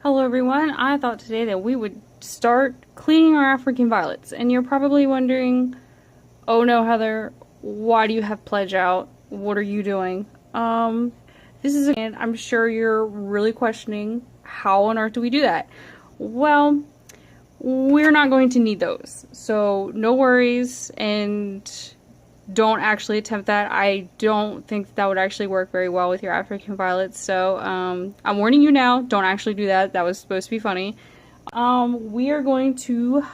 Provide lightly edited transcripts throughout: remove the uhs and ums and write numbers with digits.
Hello everyone, I thought today that we would start cleaning our African violets. And you're probably wondering, oh no Heather, why do you have Pledge out? What are you doing? This is and I'm sure you're really questioning, how on earth do we do that? Well, we're not going to need those. So no worries, and don't actually attempt that. I don't think that would actually work very well with your African violets. So I'm warning you now, don't actually do that. That was supposed to be funny. We are going to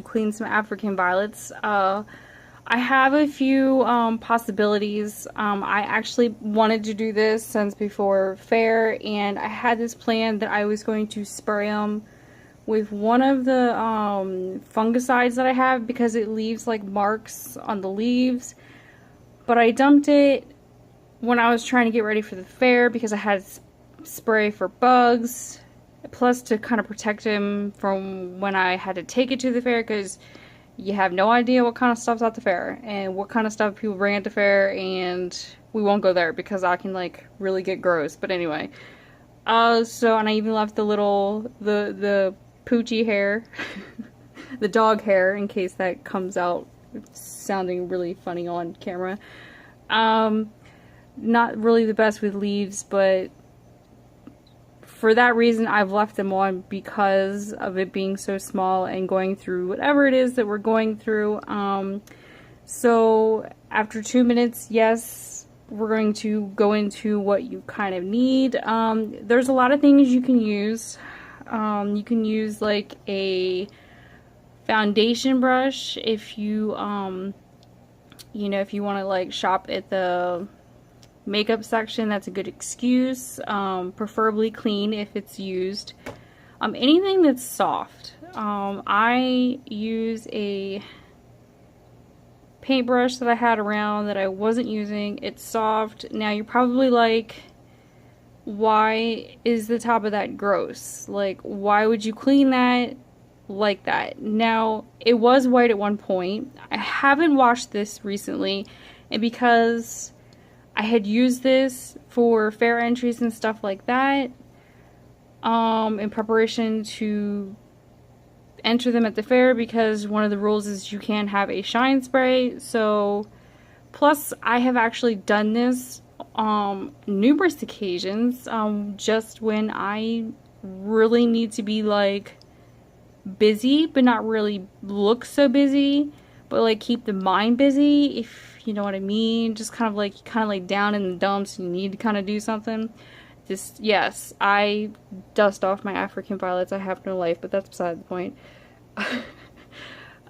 clean some African violets. I have a few possibilities. I actually wanted to do this since before fair, and I had this plan that I was going to spray them with one of the fungicides that I have because it leaves like marks on the leaves. But I dumped it when I was trying to get ready for the fair because I had spray for bugs, plus to kind of protect him from when I had to take it to the fair, because you have no idea what kind of stuff's at the fair and what kind of stuff people bring at the fair, and we won't go there because I can like really get gross. But anyway, and I even left the little the poochy hair, the dog hair, in case that comes out sounding really funny on camera. Not really the best with leaves, but for that reason I've left them on, because of it being so small and going through whatever it is that we're going through. So after 2 minutes, yes, we're going to go into what you kind of need. There's a lot of things you can use. You can use like a foundation brush if you, if you want to like shop at the makeup section. That's a good excuse. Preferably clean if it's used. Anything that's soft. I use a paintbrush that I had around that I wasn't using. It's soft. Now you're probably like, why is the top of that gross? Like, why would you clean that like that? Now, it was white at one point. I haven't washed this recently, and because I had used this for fair entries and stuff like that, in preparation to enter them at the fair, because one of the rules is you can't have a shine spray. So, plus I have actually done this numerous occasions, just when I really need to be like busy but not really look so busy, but like keep the mind busy, if you know what I mean. Just kind of like down in the dumps and you need to kind of do something. Just, yes, I dust off my African violets. I have no life, but that's beside the point.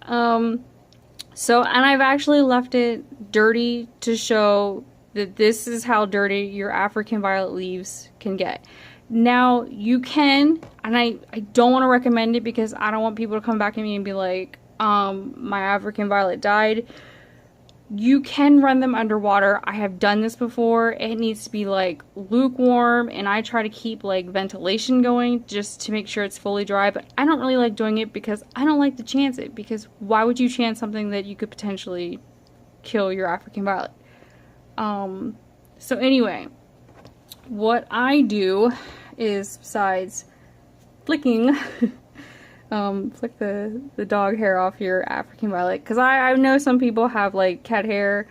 So, and I've actually left it dirty to show that this is how dirty your African violet leaves can get. Now, you can, and I don't want to recommend it because I don't want people to come back at me and be like, my African violet died. You can run them underwater. I have done this before. It needs to be like lukewarm, and I try to keep like ventilation going just to make sure it's fully dry, but I don't really like doing it because I don't like to chance it, because why would you chance something that you could potentially kill your African violet? So anyway, what I do is, besides flicking flick the dog hair off your African violet, because I know some people have like cat hair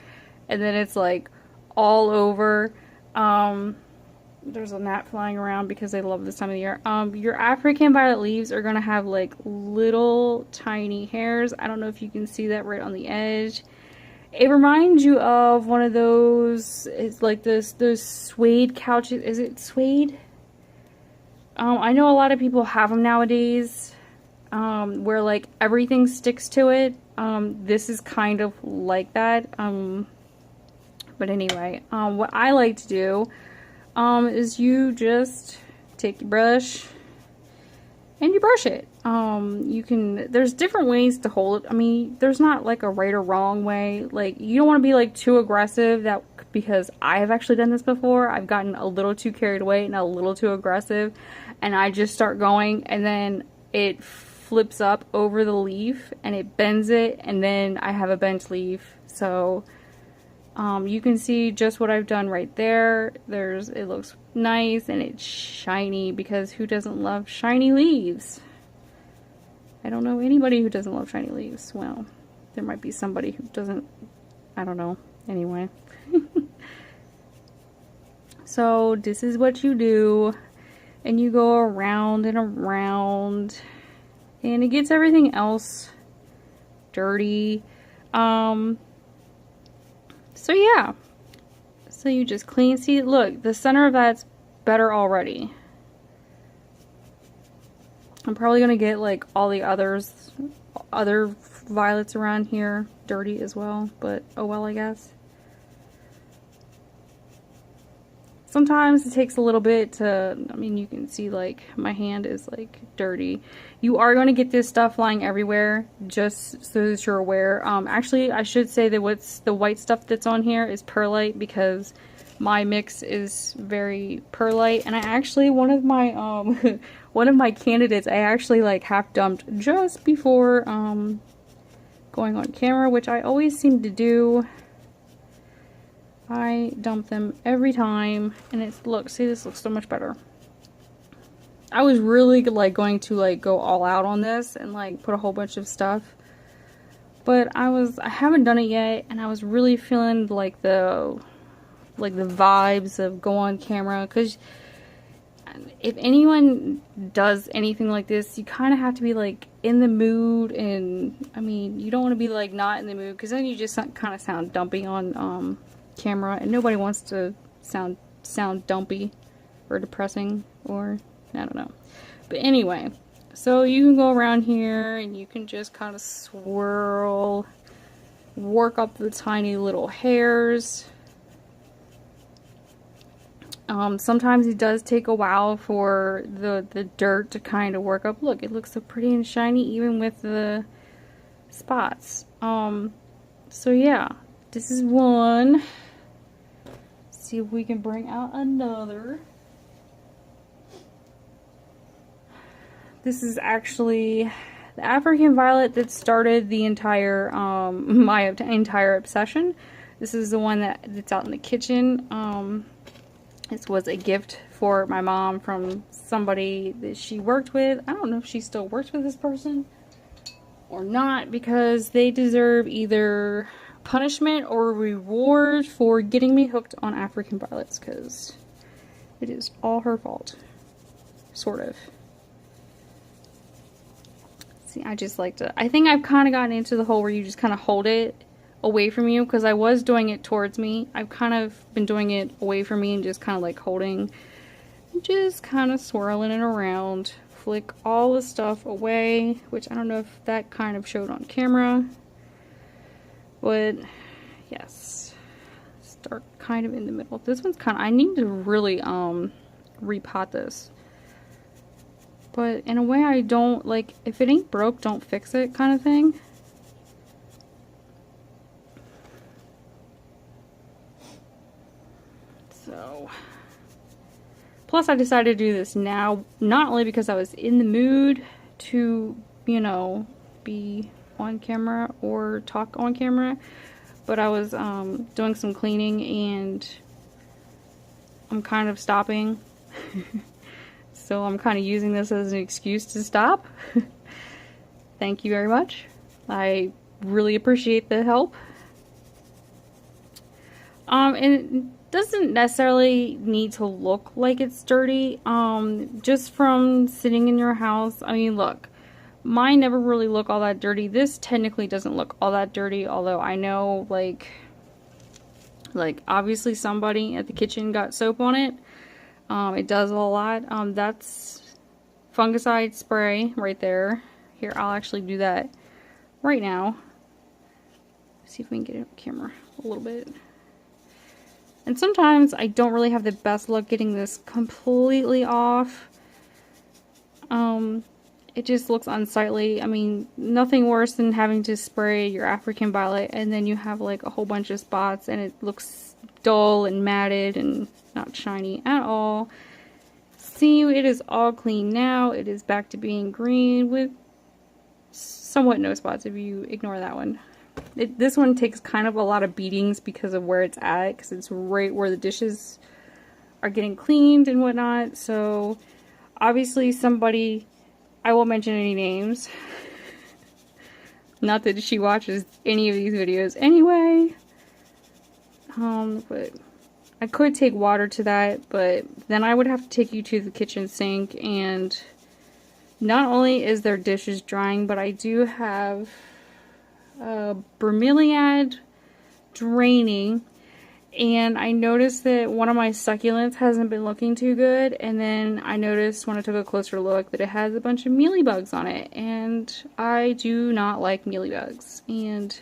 and then it's like all over. There's a gnat flying around because they love this time of the year. Your African violet leaves are gonna have like little tiny hairs. I don't know if you can see that right on the edge. It reminds you of one of those, it's like those suede couches. Is it suede? I know a lot of people have them nowadays, where like everything sticks to it. This is kind of like that. But anyway, what I like to do is you just take your brush and you brush it. There's different ways to hold it. I mean, there's not like a right or wrong way. Like, you don't want to be like too aggressive, because I have actually done this before. I've gotten a little too carried away and a little too aggressive, and I just start going, and then it flips up over the leaf and it bends it, and then I have a bent leaf. So You can see just what I've done right there. It looks nice and it's shiny, because who doesn't love shiny leaves? I don't know anybody who doesn't love shiny leaves. Well, there might be somebody who doesn't, I don't know. Anyway. So this is what you do, and you go around and around, and it gets everything else dirty. So yeah, so you just clean. See, look, the center of that's better already. I'm probably gonna get like all the other violets around here dirty as well, but oh well, I guess. Sometimes it takes a little bit to, I mean, you can see like my hand is like dirty. You are going to get this stuff lying everywhere, just so that you're aware. Actually, I should say that what's the white stuff that's on here is perlite, because my mix is very perlite. And I actually, one of my one of my candidates, I actually like half dumped just before going on camera, which I always seem to do. I dump them every time, and it's, look, see, this looks so much better. I was really like going to like go all out on this and like put a whole bunch of stuff, but I haven't done it yet, and I was really feeling like the vibes of go on camera, because if anyone does anything like this, you kind of have to be like in the mood. And I mean, you don't want to be like not in the mood, because then you just kind of sound dumpy on camera, and nobody wants to sound dumpy or depressing, or I don't know. But anyway, so you can go around here and you can just kind of swirl, work up the tiny little hairs. Sometimes it does take a while for the dirt to kind of work up. Look, it looks so pretty and shiny even with the spots. So yeah, this is one. See if we can bring out another. This is actually the African violet that started the entire my entire obsession. This is the one that's out in the kitchen. This was a gift for my mom from somebody that she worked with. I don't know if she still works with this person or not, because they deserve either punishment or reward for getting me hooked on African violets, because it is all her fault, sort of. See, I just like to, I think I've kind of gotten into the whole where you just kind of hold it away from you, because I was doing it towards me. I've kind of been doing it away from me and just kind of like holding, just kind of swirling it around, flick all the stuff away, which I don't know if that kind of showed on camera. But yes, start kind of in the middle. This one's kind of, I need to really repot this. But in a way, I don't, like, if it ain't broke, don't fix it kind of thing. So, plus I decided to do this now, not only because I was in the mood to, you know, be on camera or talk on camera, but I was doing some cleaning and I'm kind of stopping. So I'm kind of using this as an excuse to stop. Thank you very much. I really appreciate the help. And it doesn't necessarily need to look like it's dirty. Just from sitting in your house, I mean, look, mine never really look all that dirty. This technically doesn't look all that dirty, although I know, like obviously somebody at the kitchen got soap on it. It does a lot. That's fungicide spray right there. Here, I'll actually do that right now. See if we can get it on camera a little bit. And sometimes I don't really have the best luck getting this completely off. It just looks unsightly. I mean, nothing worse than having to spray your African violet and then you have like a whole bunch of spots and it looks dull and matted and not shiny at all. See, it is all clean now. It is back to being green with somewhat no spots if you ignore that one. This one takes kind of a lot of beatings because of where it's at, because it's right where the dishes are getting cleaned and whatnot. So obviously somebody, I won't mention any names, not that she watches any of these videos anyway, but I could take water to that, but then I would have to take you to the kitchen sink, and not only is their dishes drying, but I do have bromeliad draining, and I noticed that one of my succulents hasn't been looking too good, and then I noticed when I took a closer look that it has a bunch of mealybugs on it, and I do not like mealybugs, and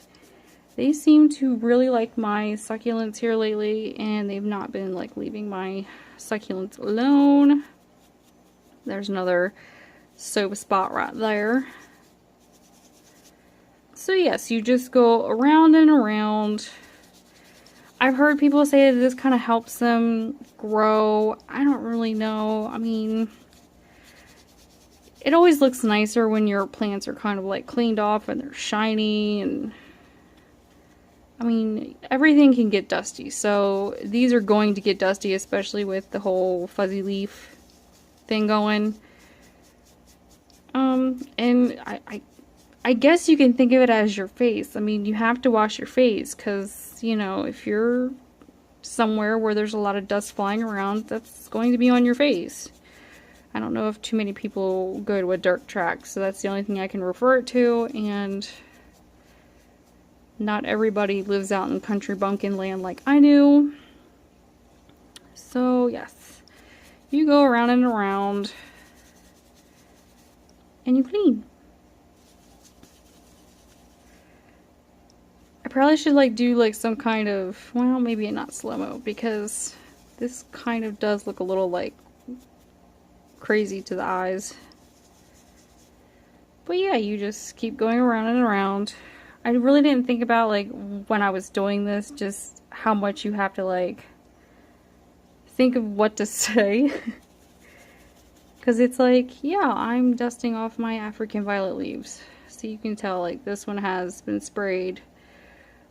they seem to really like my succulents here lately, and they've not been like leaving my succulents alone. There's another soap spot right there. So yes, you just go around and around. I've heard people say that this kind of helps them grow. I don't really know. I mean, it always looks nicer when your plants are kind of like cleaned off and they're shiny, and I mean, everything can get dusty, so these are going to get dusty, especially with the whole fuzzy leaf thing going. And I guess you can think of it as your face. I mean, you have to wash your face, because, you know, if you're somewhere where there's a lot of dust flying around, that's going to be on your face. I don't know if too many people go to a dirt track, so that's the only thing I can refer it to, and not everybody lives out in country bumpkin land like I do. So yes, you go around and around and you clean. I probably should like do like some kind of, well, maybe not slow-mo, because this kind of does look a little like crazy to the eyes. But yeah, you just keep going around and around. I really didn't think about, like, when I was doing this, just how much you have to, like, think of what to say. Because it's like, yeah, I'm dusting off my African violet leaves. So you can tell, like, this one has been sprayed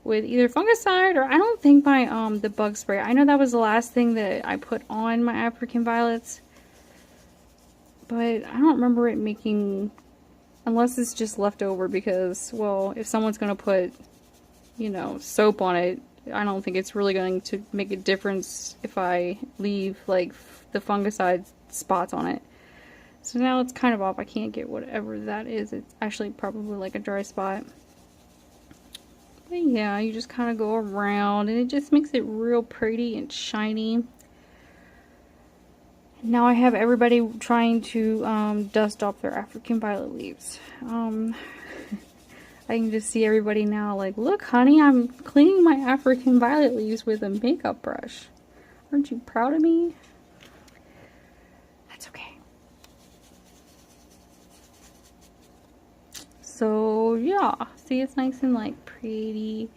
with either fungicide, or I don't think my, the bug spray. I know that was the last thing that I put on my African violets. But I don't remember it making... Unless it's just left over, because, well, if someone's going to put, you know, soap on it, I don't think it's really going to make a difference if I leave, like, the fungicide spots on it. So now it's kind of off. I can't get whatever that is. It's actually probably like a dry spot. But yeah, you just kind of go around, and it just makes it real pretty and shiny. Now I have everybody trying to dust off their African violet leaves. I can just see everybody now like, look honey, I'm cleaning my African violet leaves with a makeup brush. Aren't you proud of me? That's okay. So yeah, see, it's nice and like pretty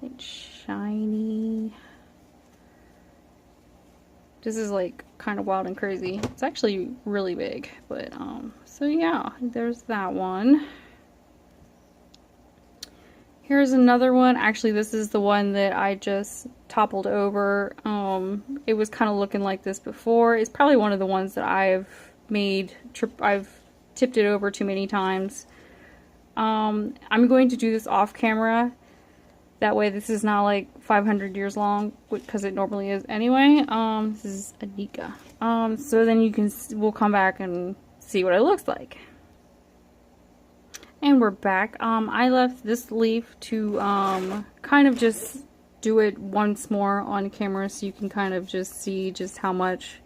and shiny. This is like kind of wild and crazy. It's actually really big, but so yeah, there's that one. Here's another one. Actually, this is the one that I just toppled over. It was kind of looking like this before. It's probably one of the ones that I've tipped it over too many times. I'm going to do this off camera. That way this is not like 500 years long, because it normally is anyway. This is Anika. So then we'll come back and see what it looks like. And we're back. I left this leaf to kind of just do it once more on camera, so you can kind of just see just how much.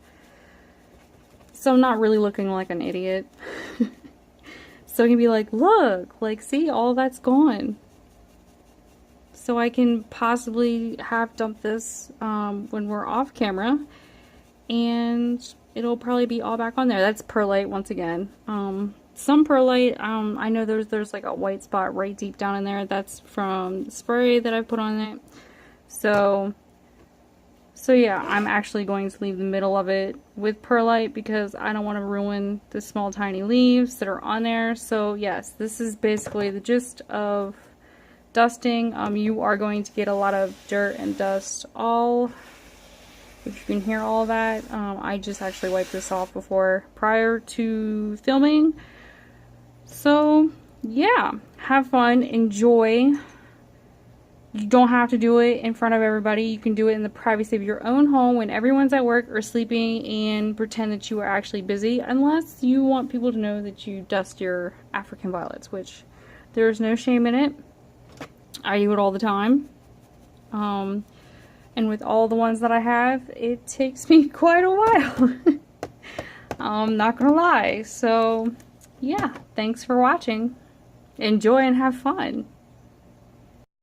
So I'm not really looking like an idiot. So I can be like, look, like, see, all that's gone. So I can possibly have dumped this when we're off camera, and it'll probably be all back on there. That's perlite once again. Some perlite, I know there's like a white spot right deep down in there. That's from spray that I put on it. So yeah, I'm actually going to leave the middle of it with perlite, because I don't want to ruin the small tiny leaves that are on there. So yes, this is basically the gist of dusting, you are going to get a lot of dirt and dust all, if you can hear all of that. I just actually wiped this off prior to filming. So yeah, have fun, enjoy. You don't have to do it in front of everybody. You can do it in the privacy of your own home when everyone's at work or sleeping, and pretend that you are actually busy, unless you want people to know that you dust your African violets, which there's no shame in it. I do it all the time. And with all the ones that I have, it takes me quite a while. I'm not gonna lie. So yeah, thanks for watching. Enjoy and have fun.